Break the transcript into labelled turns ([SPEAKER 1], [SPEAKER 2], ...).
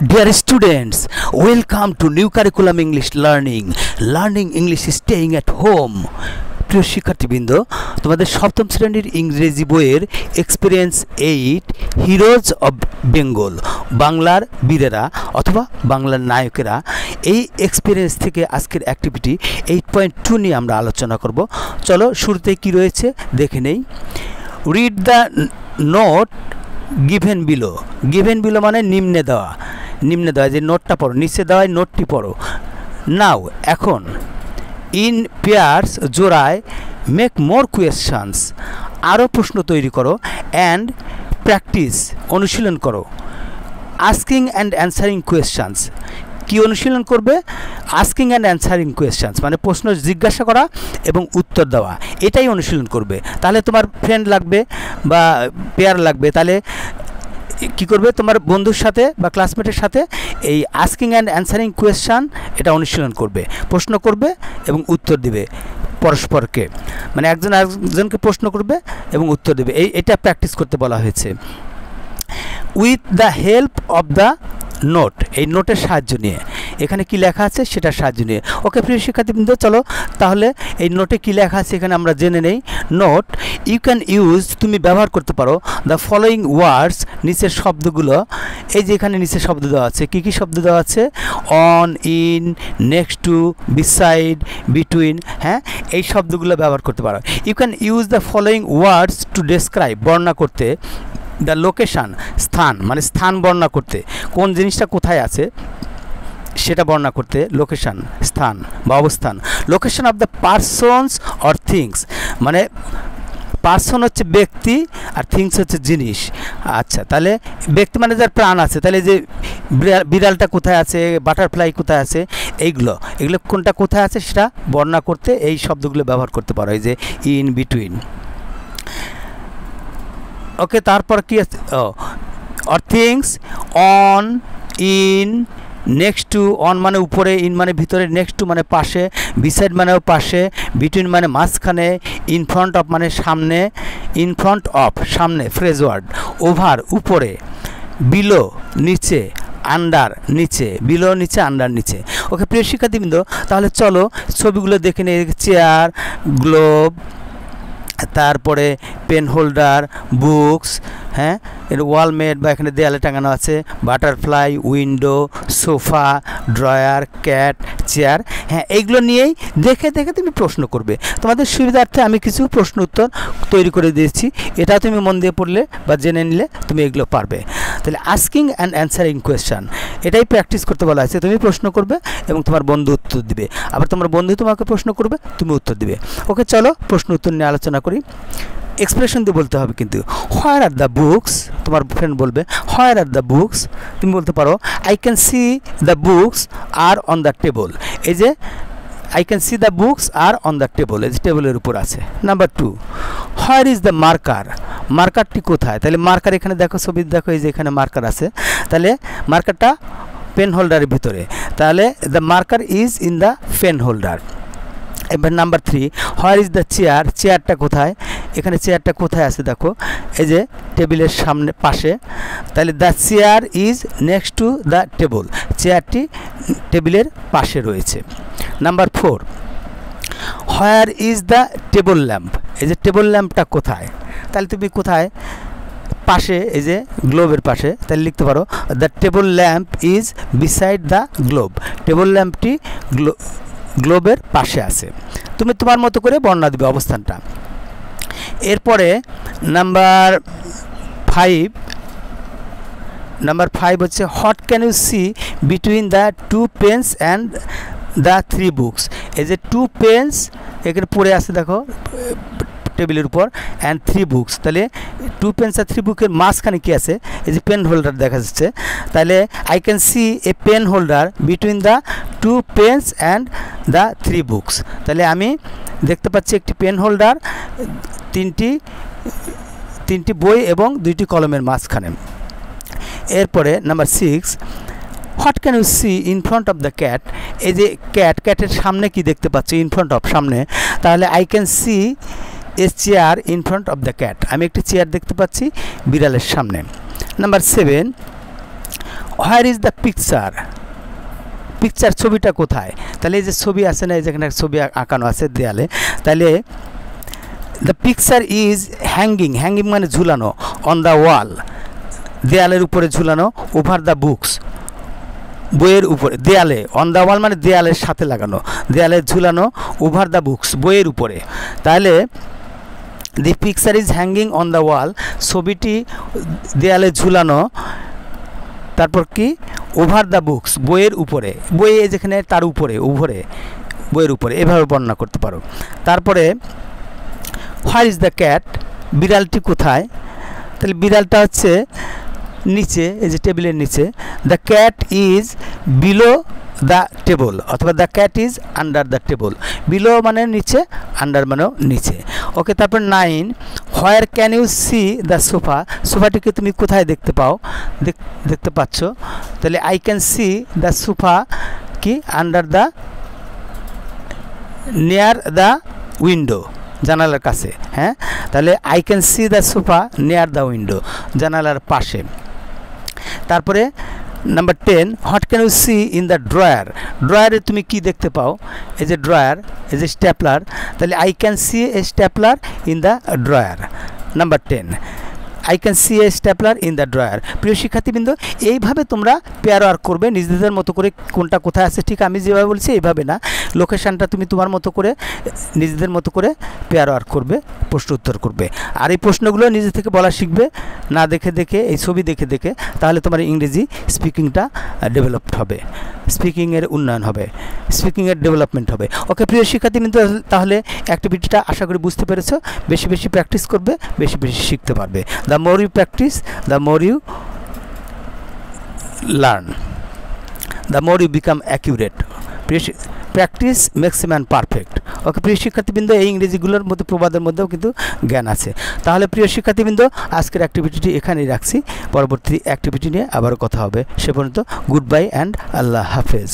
[SPEAKER 1] Dear students, welcome to New Curriculum English Learning. Learning English staying at home. প্রিয় শিক্ষার্থীবৃন্দ, তোমাদের সপ্তম শ্রেণীর ইংরেজি বইয়ের এক্সপিরিয়েন্স 8 হিরোজ অব বেঙ্গল, বাংলার বীরেরা অথবা বাংলার নায়কেরা, এই এক্সপিরিয়েন্স থেকে আজকের অ্যাক্টিভিটি 8.2 নিয়ে আমরা আলোচনা করব। চলো শুরুতে কি রয়েছে দেখে নেই। Read the note given below. Given below মানে নিম্নে দেওয়া, নিম্নে দেওয়া, যে নোটটা পড়ো, নিচে দেওয়ায় নোটটি পড়ো। নাও এখন, ইন পেয়ার্স জোড়ায়, মেক মোর কোয়েশ্চানস, আরও প্রশ্ন তৈরি করো, অ্যান্ড প্র্যাকটিস, অনুশীলন করো, আস্কিং অ্যান্ড অ্যান্সারিং কোয়েশ্চানস। কি অনুশীলন করবে? আস্কিং অ্যান্ড অ্যান্সারিং কোয়েশ্চানস মানে প্রশ্ন জিজ্ঞাসা করা এবং উত্তর দেওয়া, এটাই অনুশীলন করবে। তাহলে তোমার ফ্রেন্ড লাগবে বা পেয়ার লাগবে, তাহলে কি করবে? তোমার বন্ধুর সাথে বা ক্লাসমেটের সাথে এই আস্কিং অ্যান্ড অ্যান্সারিং কোয়েশ্চান এটা অনুশীলন করবে, প্রশ্ন করবে এবং উত্তর দিবে পরস্পরকে, মানে একজন আরেকজনকে প্রশ্ন করবে এবং উত্তর দেবে। এটা প্র্যাকটিস করতে বলা হয়েছে। With the help of the note, এই নোটের সাহায্য নিয়ে, এখানে কি লেখা আছে সেটার সাহায্য নিয়ে। ওকে প্রিয় শিক্ষার্থীবৃন্দ, চলো তাহলে এই নোটে কি লেখা আছে এখানে আমরা জেনে নেই। নোট, ইউ ক্যান ইউজ, তুমি ব্যবহার করতে পারো, দ্য ফলোয়িং ওয়ার্ডস, নিচের শব্দগুলো। এই যে এখানে নিচের শব্দ দেওয়া আছে, কী কী শব্দ দেওয়া আছে? On, in, next to, beside, between, হ্যাঁ, এই শব্দগুলো ব্যবহার করতে পারো। You can use the following words to describe, বর্ণনা করতে, দ্য লোকেশান, স্থান মানে স্থান বর্ণনা করতে, কোন জিনিসটা কোথায় আছে সেটা বর্ণনা করতে, লোকেশান স্থান বা অবস্থান। Location of the persons or things, মানে পারসন হচ্ছে ব্যক্তি আর থিংস হচ্ছে জিনিস। আচ্ছা, তাহলে ব্যক্তি মানে যার প্রাণ আছে, তাহলে যে বিড়ালটা কোথায় আছে, বাটারফ্লাই কোথায় আছে, এগুলো কোনটা কোথায় আছে সেটা বর্ণনা করতে এই শব্দগুলো ব্যবহার করতে পারো, এই যে ইন, বিটুইন। ওকে, তারপর কি আছে? Or things, on, in, next to, on মানে উপরে, ইন মানে ভিতরে, নেক্সট টু মানে পাশে, বিসাইড মানেও পাশে, বিটুইন মানে মাঝখানে, ইন ফ্রন্ট অফ মানে সামনে, ইন ফ্রন্ট অফ সামনে ফ্রেজ ওয়ার্ড, ওভার উপরে, বিলো নিচে, আন্ডার নিচে, বিলো নিচে, আন্ডার নিচে। ওকে প্রিয় শিক্ষার্থীবৃন্দ, তাহলে চলো ছবিগুলো দেখে নিই। চেয়ার, গ্লোব, তারপরে পেন হোল্ডার, বুকস, হ্যাঁ, এর ওয়ালমেট বা এখানে দেয়ালে টাঙানো আছে, butterfly, window, sofa, drawer, cat, chair, হ্যাঁ, এইগুলো নিয়েই দেখে দেখে তুমি প্রশ্ন করবে। তোমাদের সুবিধার্থে আমি কিছু প্রশ্ন উত্তর তৈরি করে দিয়েছি, এটা তুমি মন দিয়ে পড়লে বা জেনে নিলে তুমি এগুলো পারবে। তাহলে আস্কিং অ্যান্ড অ্যান্সারিং কোয়েশ্চান, এটাই প্র্যাকটিস করতে বলা হয়েছে। তুমি প্রশ্ন করবে এবং তোমার বন্ধু উত্তর দিবে, আবার তোমার বন্ধু তোমাকে প্রশ্ন করবে, তুমি উত্তর দিবে। ওকে, চলো প্রশ্ন উত্তর নিয়ে আলোচনা করি। এক্সপ্রেশন দিয়ে বলতে হবে কিন্তু। হোয়ার আর দ্য বুকস, তোমার ফ্রেন্ড বলবে হোয়ার আর দ্য বুকস, তুমি বলতে পারো I can see the books are on the table. এই যে I can see the books are on the table, এই যে টেবলের উপর আছে। Number 2, where is the marker, মার্কারটি কোথায়? তাহলে মার্কার এখানে দেখো, ছবি দেখো, এই যে এখানে মার্কার আছে, তাহলে মার্কারটা পেন হোল্ডারের ভিতরে, তাহলে the marker is in the pen holder. এবার number 3, where is the chair, চেয়ারটা কোথায়? এখানে চেয়ারটা কোথায় আছে দেখো, এই যে টেবিলের সামনে পাশে, তাহলে the chair is next to the table, চেয়ারটি টেবিলের পাশে রয়েছে। Number 4, where is the table lamp, এই যে টেবল ল্যাম্পটা কোথায়? তাহলে তুমি কোথায়? পাশে, এই যে গ্লোবের পাশে, তাহলে লিখতে পারো the table lamp is beside the globe, table ল্যাম্পটি গ্লোবের পাশে আছে। তুমি তোমার মতো করে বর্ণনা দিবে অবস্থানটা। এরপরে নাম্বার 5 হচ্ছে what can you see between the 2 pens and the 3 books. এই যে 2 পেন্স এখানে পড়ে আছে দেখো টেবিলের উপর, অ্যান্ড 3 বুকস, তাহলে 2 পেন্স আর 3 বুকের মাঝখানে কী আছে? এই যে পেন হোল্ডার দেখা যাচ্ছে, তাহলে I can see a pen holder between the 2 pens and the 3 books, তাহলে আমি দেখতে পাচ্ছি একটি পেন হোল্ডার, তিনটি বই এবং 2টি কলমের মাঝখানে। এরপরে number 6, what can you see in front of the cat, এই যে ক্যাটের সামনে কি দেখতে পাচ্ছি? ইন ফ্রন্ট অফ সামনে, তাহলে I can see A chair in front of the cat, আমি একটি চেয়ার দেখতে পাচ্ছি বিড়ালের সামনে। Number 7, where is the picture, picture ছবিটা কোথায়? তাহলে এই যে ছবি আছে না, এই যেখানে ছবি আঁকানো আছে দেয়ালে, তাহলে the picture is hanging, hanging মানে ঝুলানো, অন দ্য ওয়াল দেয়ালের উপরে ঝুলানো, ওভার দ্য বুকস বইয়ের উপরে, দেয়ালে, অন দ্য ওয়াল মানে দেয়ালের সাথে লাগানো, দেয়ালে ঝুলানো, ওভার দ্য বুকস বইয়ের উপরে। তাহলে the picture is hanging on the wall, ছবিটি দেয়ালে ঝুলানো, তারপর কি ওভার দ্য বুকস বইয়ের উপরে, বই যেখানে তার উপরে, উপরে বইয়ের উপরে, এভাবে বর্ণনা করতে পারো। তারপরে হোয়ার ইজ দ্য ক্যাট, বিড়ালটি কোথায়? তাহলে বিড়ালটা হচ্ছে নিচে, এই যে টেবিলের নিচে। The cat is below the table, অথবা the cat is under the table, below মানে নিচে, আন্ডার মানেও নিচে। ওকে, তারপর 9, where can you see the sofa, সোফাটিকে তুমি কোথায় দেখতে পাও, দেখতে পাচ্ছ? তাহলে I can see the sofa কি under the, near the window, জানালার কাছে। হ্যাঁ, তাহলে I can see the sofa near the window, জানালার পাশে। তারপরে number 10, what can you see in the drawer, ড্রয়ারে তুমি কি দেখতে পাও? এই যে ড্রয়ার, এই যে স্ট্যাপলার, তাহলে I can see A stapler in the drawer. Number 10, I can see A stapler in the drawer. প্রিয় শিক্ষার্থীবৃন্দ, এইভাবে তোমরা পেয়ার ওয়ার্ক করবে নিজেদের মতো করে, কোনটা কোথায় আছে ঠিক আমি যেভাবে বলছি এইভাবে না, লোকেশানটা তুমি তোমার মতো করে নিজেদের মতো করে পেয়ার ওয়ার্ক করবে, প্রশ্ন উত্তর করবে। আর এই প্রশ্নগুলো নিজে থেকে বলা শিখবে, না দেখে দেখে, এই ছবি দেখে দেখে, তাহলে তোমার ইংরেজি স্পিকিংটা ডেভেলপড হবে, স্পিকিংয়ের উন্নয়ন হবে, স্পিকিংয়ের ডেভেলপমেন্ট হবে। ওকে প্রিয় শিক্ষার্থীবৃন্দ, তাহলে অ্যাক্টিভিটিটা আশা করি বুঝতে পেরেছো। বেশি বেশি প্র্যাকটিস করবে, বেশি বেশি শিখতে পারবে। The more you practice, the more you learn, the more you become accurate. Practice makes a man perfect. Okay প্রিয় শিক্ষার্থীবৃন্দ, এই ইংরেজিগুলোর মধ্যে প্রবাদের মধ্যেও কিন্তু জ্ঞান আছে। তাহলে প্রিয় শিক্ষার্থীবৃন্দ, আজকের অ্যাক্টিভিটিটি এখানেই রাখছি, পরবর্তী অ্যাক্টিভিটি নিয়ে আবারও কথা হবে। সে পর্যন্ত গুড বাই অ্যান্ড আল্লাহ হাফেজ।